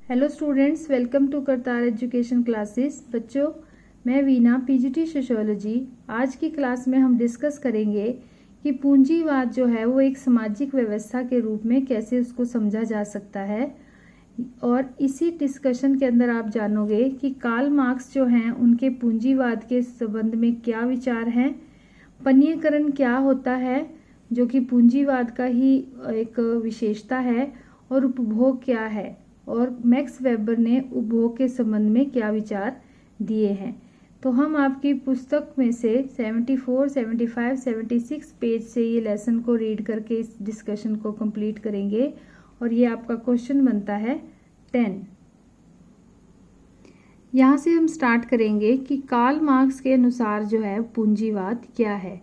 Hello students, welcome to Kartar education classes. बच्चों, मैं Veena, PGT sociology. आज की क्लास में हम डिस्कस करेंगे कि पूंजीवाद जो है वो एक सामाजिक व्यवस्था के रूप में कैसे उसको समझा जा सकता है। और इसी डिस्कशन के अंदर आप जानोगे कि कार्ल मार्क्स जो हैं उनके पूंजीवाद के संबंध में क्या विचार हैं, पन्नीयकरण क्या होता है जो कि पूंजीवाद का ही एक विशेषता है, और उपभोग क्या है, और मैक्स वेबर ने उपभोग के संबंध में क्या विचार दिए हैं। तो हम आपकी पुस्तक में से 74, 75, 76 पेज से ये लेसन को रीड करके इस डिस्कशन को कंप्लीट करेंगे। और ये आपका क्वेश्चन बनता है 10। यहाँ से हम स्टार्ट करेंगे कि कार्ल मार्क्स के अनुसार जो है पूंजीवाद क्या है।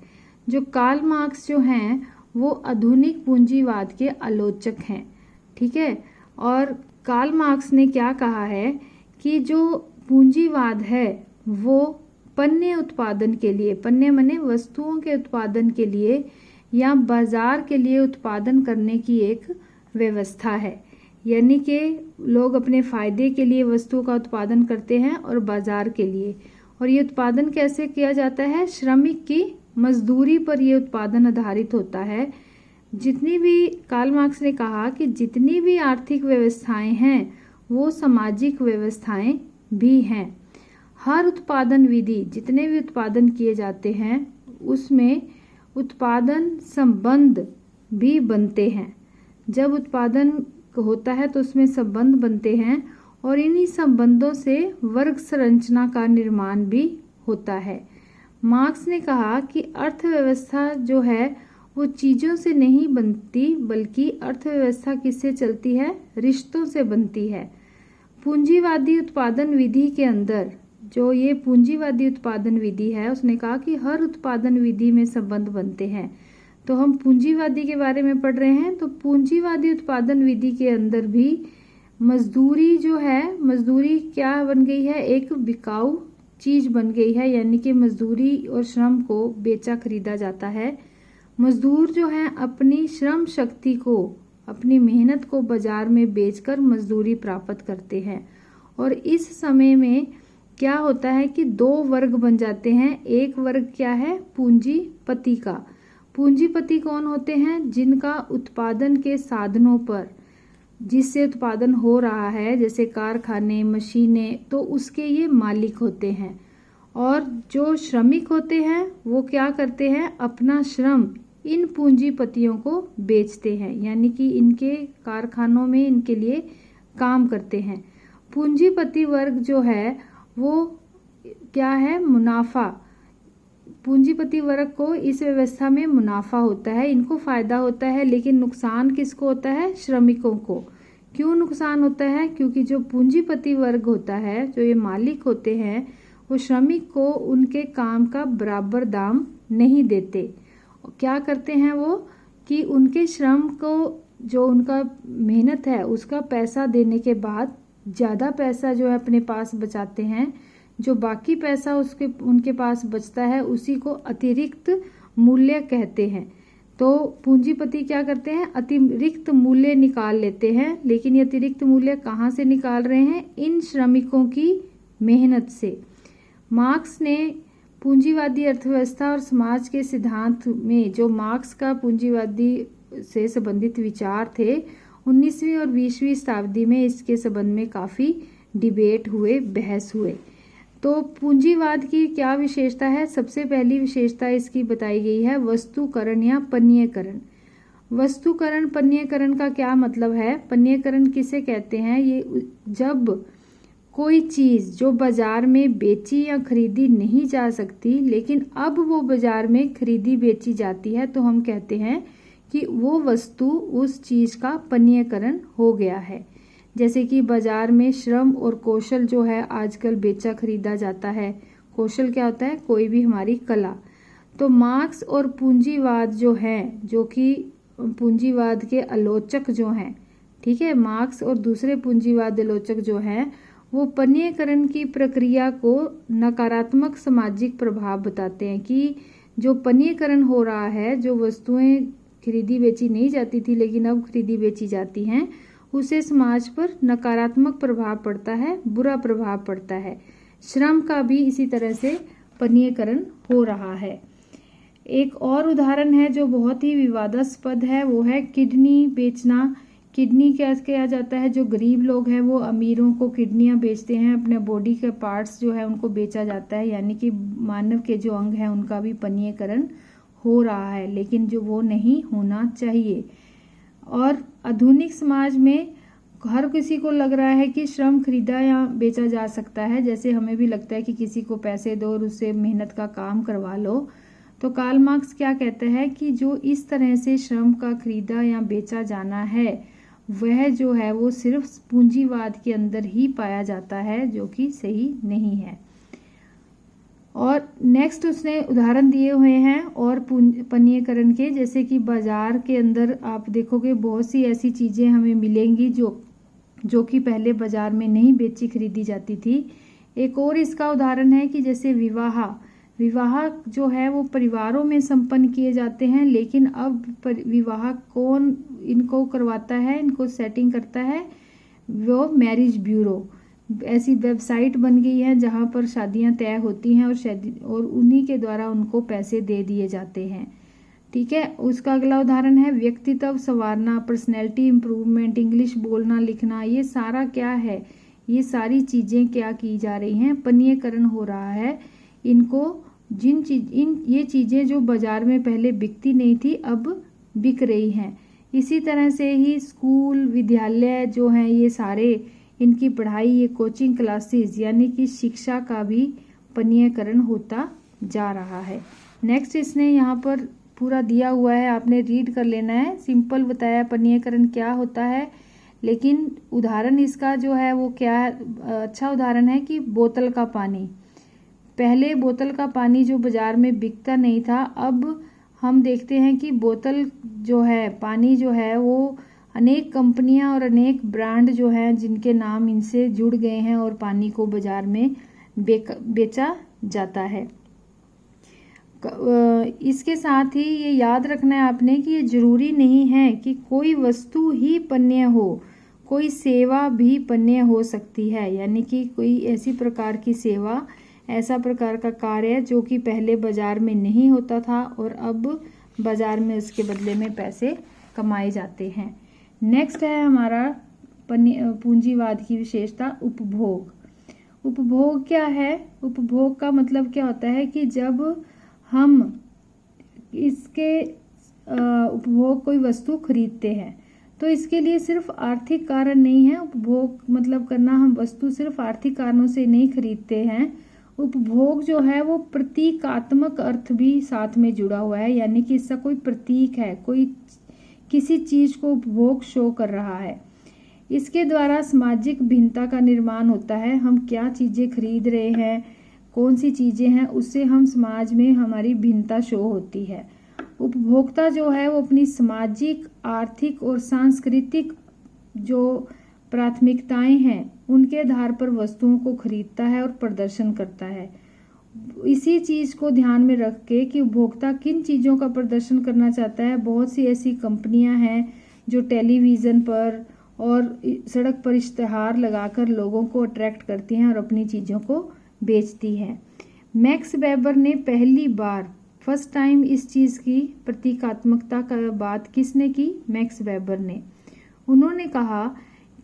जो कार्ल मार्क्स जो हैं वो आधुनिक पूंजीवाद के आलोचक हैं, ठीक है। और कार्ल मार्क्स ने क्या कहा है कि जो पूंजीवाद है वो पण्य उत्पादन के लिए, पण्य माने वस्तुओं के उत्पादन के लिए या बाजार के लिए उत्पादन करने की एक व्यवस्था है। यानी कि लोग अपने फायदे के लिए वस्तुओं का उत्पादन करते हैं और बाजार के लिए। और ये उत्पादन कैसे किया जाता है? श्रमिक की मजदूरी पर यह उत्पादन आधारित होता है। जितनी भी कार्ल मार्क्स ने कहा कि जितनी भी आर्थिक व्यवस्थाएं हैं वो सामाजिक व्यवस्थाएं भी हैं। हर उत्पादन विधि, जितने भी उत्पादन किए जाते हैं उसमें उत्पादन संबंध भी बनते हैं। जब उत्पादन होता है तो उसमें संबंध बनते हैं और इन्हीं संबंधों से वर्ग संरचना का निर्माण भी होता है। मार्क्स ने कहा कि अर्थव्यवस्था जो है वो चीज़ों से नहीं बनती, बल्कि अर्थव्यवस्था किससे चलती है? रिश्तों से बनती है। पूंजीवादी उत्पादन विधि के अंदर जो ये पूंजीवादी उत्पादन विधि है, उसने कहा कि हर उत्पादन विधि में संबंध बनते हैं। तो हम पूंजीवादी के बारे में पढ़ रहे हैं। तो पूंजीवादी उत्पादन विधि के अंदर भी मजदूरी जो है, मजदूरी क्या बन गई है? एक बिकाऊ चीज बन गई है। यानी कि मजदूरी और श्रम को बेचा खरीदा जाता है। मजदूर जो है अपनी श्रम शक्ति को, अपनी मेहनत को बाजार में बेचकर मजदूरी प्राप्त करते हैं। और इस समय में क्या होता है कि दो वर्ग बन जाते हैं। एक वर्ग क्या है? पूंजीपति का। पूंजीपति कौन होते हैं? जिनका उत्पादन के साधनों पर, जिससे उत्पादन हो रहा है, जैसे कारखाने, मशीनें, तो उसके ये मालिक होते हैं। और जो श्रमिक होते हैं वो क्या करते हैं? अपना श्रम इन पूंजीपतियों को बेचते हैं, यानी कि इनके कारखानों में इनके लिए काम करते हैं। पूंजीपति वर्ग जो है वो क्या है? मुनाफा। पूंजीपति वर्ग को इस व्यवस्था में मुनाफा होता है, इनको फायदा होता है, लेकिन नुकसान किसको होता है? श्रमिकों को। क्यों नुकसान होता है? क्योंकि जो पूंजीपति वर्ग होता है, जो ये मालिक होते हैं, वो श्रमिक को उनके काम का बराबर दाम नहीं देते। क्या करते हैं वो कि उनके श्रम को, जो उनका मेहनत है, उसका पैसा देने के बाद ज़्यादा पैसा जो है अपने पास बचाते हैं। जो बाकी पैसा उनके पास बचता है उसी को अतिरिक्त मूल्य कहते हैं। तो पूंजीपति क्या करते हैं? अतिरिक्त मूल्य निकाल लेते हैं। लेकिन ये अतिरिक्त मूल्य कहाँ से निकाल रहे हैं? इन श्रमिकों की मेहनत से। मार्क्स ने पूंजीवादी अर्थव्यवस्था और समाज के सिद्धांत में, जो मार्क्स का पूंजीवादी से संबंधित विचार थे, 19वीं और 20वीं शताब्दी में इसके संबंध में काफ़ी डिबेट हुए, बहस हुए। तो पूंजीवाद की क्या विशेषता है? सबसे पहली विशेषता इसकी बताई गई है वस्तुकरण या पण्यकरण। वस्तुकरण, पण्यकरण का क्या मतलब है? पण्यकरण किसे कहते हैं? ये जब कोई चीज़ जो बाजार में बेची या खरीदी नहीं जा सकती, लेकिन अब वो बाजार में खरीदी बेची जाती है, तो हम कहते हैं कि वो वस्तु, उस चीज़ का पण्यकरण हो गया है। जैसे कि बाजार में श्रम और कौशल जो है आजकल बेचा खरीदा जाता है। कौशल क्या होता है? कोई भी हमारी कला। तो मार्क्स और पूंजीवाद जो हैं, जो कि पूंजीवाद के आलोचक जो हैं, ठीक है, मार्क्स और दूसरे पूंजीवाद आलोचक जो हैं, वो पण्यकरण की प्रक्रिया को नकारात्मक सामाजिक प्रभाव बताते हैं। कि जो पण्यकरण हो रहा है, जो वस्तुएं खरीदी बेची नहीं जाती थी लेकिन अब खरीदी बेची जाती हैं, उससे समाज पर नकारात्मक प्रभाव पड़ता है, बुरा प्रभाव पड़ता है। श्रम का भी इसी तरह से पनीयकरण हो रहा है। एक और उदाहरण है जो बहुत ही विवादास्पद है, वो है किडनी बेचना। किडनी क्या किया जाता है, जो गरीब लोग हैं वो अमीरों को किडनियां बेचते हैं, अपने बॉडी के पार्ट्स जो है उनको बेचा जाता है, यानी कि मानव के जो अंग हैं उनका भी पनीयकरण हो रहा है, लेकिन जो वो नहीं होना चाहिए। और आधुनिक समाज में हर किसी को लग रहा है कि श्रम खरीदा या बेचा जा सकता है। जैसे हमें भी लगता है कि किसी को पैसे दो और उससे मेहनत का काम करवा लो। तो कार्ल मार्क्स क्या कहते हैं कि जो इस तरह से श्रम का खरीदा या बेचा जाना है वह जो है वो सिर्फ पूंजीवाद के अंदर ही पाया जाता है, जो कि सही नहीं है। और नेक्स्ट उसने उदाहरण दिए हुए हैं और पनीयकरण के, जैसे कि बाजार के अंदर आप देखोगे बहुत सी ऐसी चीजें हमें मिलेंगी जो कि पहले बाजार में नहीं बेची खरीदी जाती थी। एक और इसका उदाहरण है कि जैसे विवाह जो है वो परिवारों में संपन्न किए जाते हैं, लेकिन अब विवाह कौन इनको करवाता है, इनको सेटिंग करता है, वो मैरिज ब्यूरो। ऐसी वेबसाइट बन गई है जहां पर शादियां तय होती हैं और उन्हीं के द्वारा उनको पैसे दे दिए जाते हैं। ठीक है। उसका अगला उदाहरण है व्यक्तित्व संवारना, पर्सनैलिटी इम्प्रूवमेंट, इंग्लिश बोलना लिखना। ये सारा क्या है, ये सारी चीजें क्या की जा रही हैं, पनीयकरण हो रहा है। इनको ये चीजें जो बाजार में पहले बिकती नहीं थी अब बिक रही हैं। इसी तरह से ही स्कूल विद्यालय जो हैं ये सारे, इनकी पढ़ाई, ये कोचिंग क्लासेस यानी कि शिक्षा का भी पनीयकरण होता जा रहा है। नेक्स्ट इसने यहाँ पर पूरा दिया हुआ है, आपने रीड कर लेना है। सिंपल बताया पनीयकरण क्या होता है, लेकिन उदाहरण इसका जो है वो क्या है, अच्छा उदाहरण है कि बोतल का पानी। पहले बोतल का पानी जो बाजार में बिकता नहीं था, अब हम देखते हैं कि बोतल जो है, पानी जो है वो अनेक कंपनियां और अनेक ब्रांड जो हैं जिनके नाम इनसे जुड़ गए हैं और पानी को बाजार में बेचा जाता है। इसके साथ ही ये याद रखना है आपने कि ये जरूरी नहीं है कि कोई वस्तु ही पण्य हो, कोई सेवा भी पण्य हो सकती है। यानी कि कोई ऐसी प्रकार की सेवा, ऐसा प्रकार का कार्य जो कि पहले बाजार में नहीं होता था और अब बाजार में उसके बदले में पैसे कमाए जाते हैं। नेक्स्ट है हमारा पूंजीवाद की विशेषता उपभोग। उपभोग क्या है, उपभोग का मतलब क्या होता है कि जब हम इसके उपभोग कोई वस्तु खरीदते हैं तो इसके लिए सिर्फ आर्थिक कारण नहीं है। उपभोग मतलब करना, हम वस्तु सिर्फ आर्थिक कारणों से नहीं खरीदते हैं। उपभोग जो है वो प्रतीकात्मक अर्थ भी साथ में जुड़ा हुआ है, यानी कि इसका कोई प्रतीक है, कोई किसी चीज को उपभोग शो कर रहा है। इसके द्वारा सामाजिक भिन्नता का निर्माण होता है। हम क्या चीजें खरीद रहे हैं, कौन सी चीजें हैं, उससे हम समाज में हमारी भिन्नता शो होती है। उपभोक्ता जो है वो अपनी सामाजिक, आर्थिक और सांस्कृतिक जो प्राथमिकताएं हैं उनके आधार पर वस्तुओं को खरीदता है और प्रदर्शन करता है। इसी चीज को ध्यान में रख के कि उपभोक्ता किन चीजों का प्रदर्शन करना चाहता है, बहुत सी ऐसी कंपनियां हैं जो टेलीविजन पर और सड़क पर इश्तेहार लगाकर लोगों को अट्रैक्ट करती हैं और अपनी चीजों को बेचती हैं। मैक्स वेबर ने पहली बार फर्स्ट टाइम इस चीज की प्रतीकात्मकता का बात किसने की, मैक्स वेबर ने। उन्होंने कहा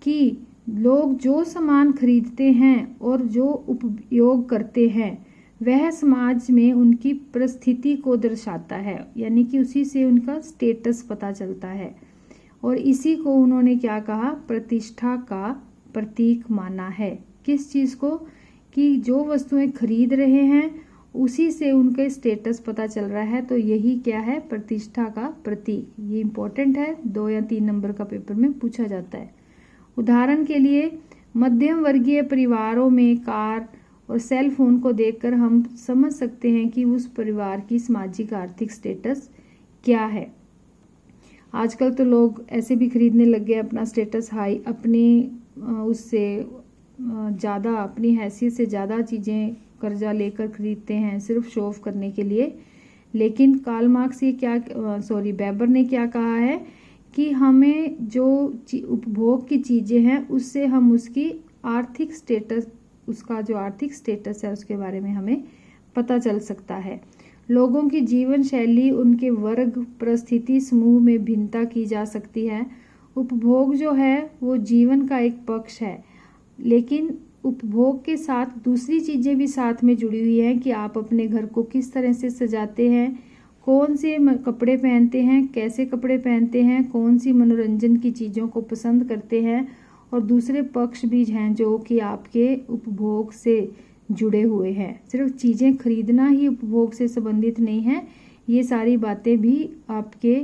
कि लोग जो सामान खरीदते हैं और जो उपयोग करते हैं वह समाज में उनकी परिस्थिति को दर्शाता है, यानी कि उसी से उनका स्टेटस पता चलता है। और इसी को उन्होंने क्या कहा, प्रतिष्ठा का प्रतीक माना है। किस चीज को, कि जो वस्तुएं खरीद रहे हैं उसी से उनके स्टेटस पता चल रहा है, तो यही क्या है, प्रतिष्ठा का प्रतीक। ये इंपॉर्टेंट है, 2 या 3 नंबर का पेपर में पूछा जाता है। उदाहरण के लिए मध्यम वर्गीय परिवारों में कार और सेल फोन को देखकर हम समझ सकते हैं कि उस परिवार की सामाजिक आर्थिक स्टेटस क्या है। आजकल तो लोग ऐसे भी खरीदने लग गए अपना स्टेटस हाई, अपनी उससे ज़्यादा, अपनी हैसियत से ज़्यादा चीज़ें कर्जा लेकर खरीदते हैं सिर्फ शो ऑफ करने के लिए। लेकिन कार्ल मार्क्स वेबर ने क्या कहा है कि हमें जो उपभोग की चीज़ें हैं उससे हम उसकी आर्थिक स्टेटस, उसका जो आर्थिक स्टेटस है उसके बारे में हमें पता चल सकता है। लोगों की जीवन शैली, उनके वर्ग, परिस्थिति, समूह में भिन्नता की जा सकती है। उपभोग जो है वो जीवन का एक पक्ष है, लेकिन उपभोग के साथ दूसरी चीज़ें भी साथ में जुड़ी हुई हैं कि आप अपने घर को किस तरह से सजाते हैं, कौन से कपड़े पहनते हैं, कैसे कपड़े पहनते हैं, कौन सी मनोरंजन की चीज़ों को पसंद करते हैं, और दूसरे पक्ष भी हैं जो कि आपके उपभोग से जुड़े हुए हैं। सिर्फ चीज़ें खरीदना ही उपभोग से संबंधित नहीं है, ये सारी बातें भी आपके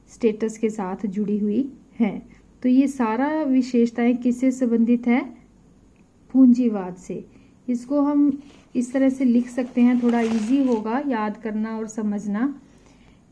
स्टेटस के साथ जुड़ी हुई हैं। तो ये सारा विशेषताएं किससे संबंधित है? पूंजीवाद से। इसको हम इस तरह से लिख सकते हैं, थोड़ा इजी होगा याद करना और समझना,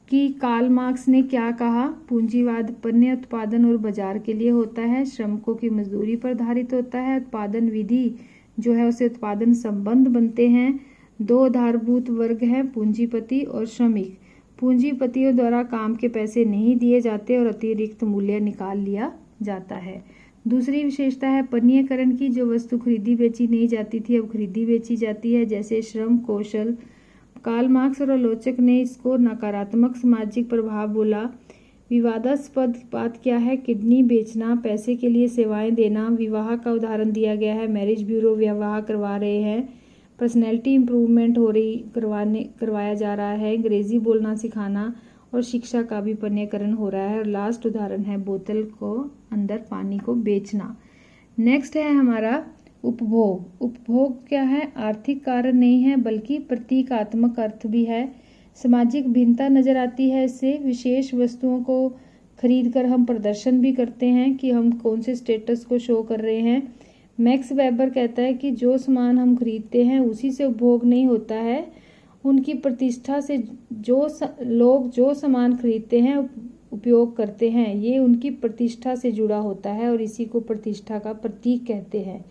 कि कार्ल मार्क्स ने क्या कहा। पूंजीवाद पण्य उत्पादन और बाजार के लिए होता है, श्रमिकों की मजदूरी पर आधारित होता है, उत्पादन विधि जो है उसे उत्पादन संबंध बनते हैं। दो आधारभूत वर्ग हैं, पूंजीपति और श्रमिक। पूंजीपतियों द्वारा काम के पैसे नहीं दिए जाते और अतिरिक्त मूल्य निकाल लिया जाता है। दूसरी विशेषता है पण्यीकरण की, जो वस्तु खरीदी बेची नहीं जाती थी अब खरीदी बेची जाती है, जैसे श्रम कौशल। कार्ल मार्क्स और आलोचक ने इसको नकारात्मक सामाजिक प्रभाव बोला। विवादास्पद बात क्या है? किडनी बेचना, पैसे के लिए सेवाएं देना। विवाह का उदाहरण दिया गया है, मैरिज ब्यूरो विवाह करवा रहे हैं। पर्सनैलिटी इम्प्रूवमेंट हो रही करवाया जा रहा है। अंग्रेजी बोलना सिखाना और शिक्षा का भी पण्यीकरण हो रहा है। और लास्ट उदाहरण है बोतल को अंदर पानी को बेचना। नेक्स्ट है हमारा उपभोग। उपभोग क्या है? आर्थिक कारण नहीं है बल्कि प्रतीकात्मक अर्थ भी है। सामाजिक भिन्नता नजर आती है इससे। विशेष वस्तुओं को खरीद कर हम प्रदर्शन भी करते हैं कि हम कौन से स्टेटस को शो कर रहे हैं। मैक्स वेबर कहता है कि जो सामान हम खरीदते हैं उसी से उपभोग नहीं होता है, उनकी प्रतिष्ठा से लोग जो सामान खरीदते हैं उपयोग करते हैं, ये उनकी प्रतिष्ठा से जुड़ा होता है और इसी को प्रतिष्ठा का प्रतीक कहते हैं।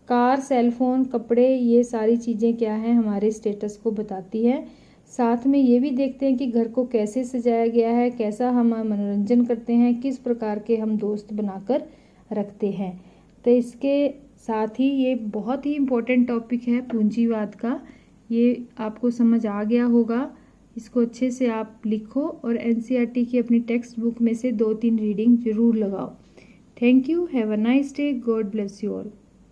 कार, सेलफोन, कपड़े, ये सारी चीज़ें क्या हैं? हमारे स्टेटस को बताती है। साथ में ये भी देखते हैं कि घर को कैसे सजाया गया है, कैसा हम मनोरंजन करते हैं, किस प्रकार के हम दोस्त बनाकर रखते हैं। तो इसके साथ ही ये बहुत ही इम्पोर्टेंट टॉपिक है पूंजीवाद का, ये आपको समझ आ गया होगा। इसको अच्छे से आप लिखो और एनसीईआरटी की अपनी टेक्स्ट बुक में से 2-3 रीडिंग जरूर लगाओ। Thank you, have a nice day, God bless you all.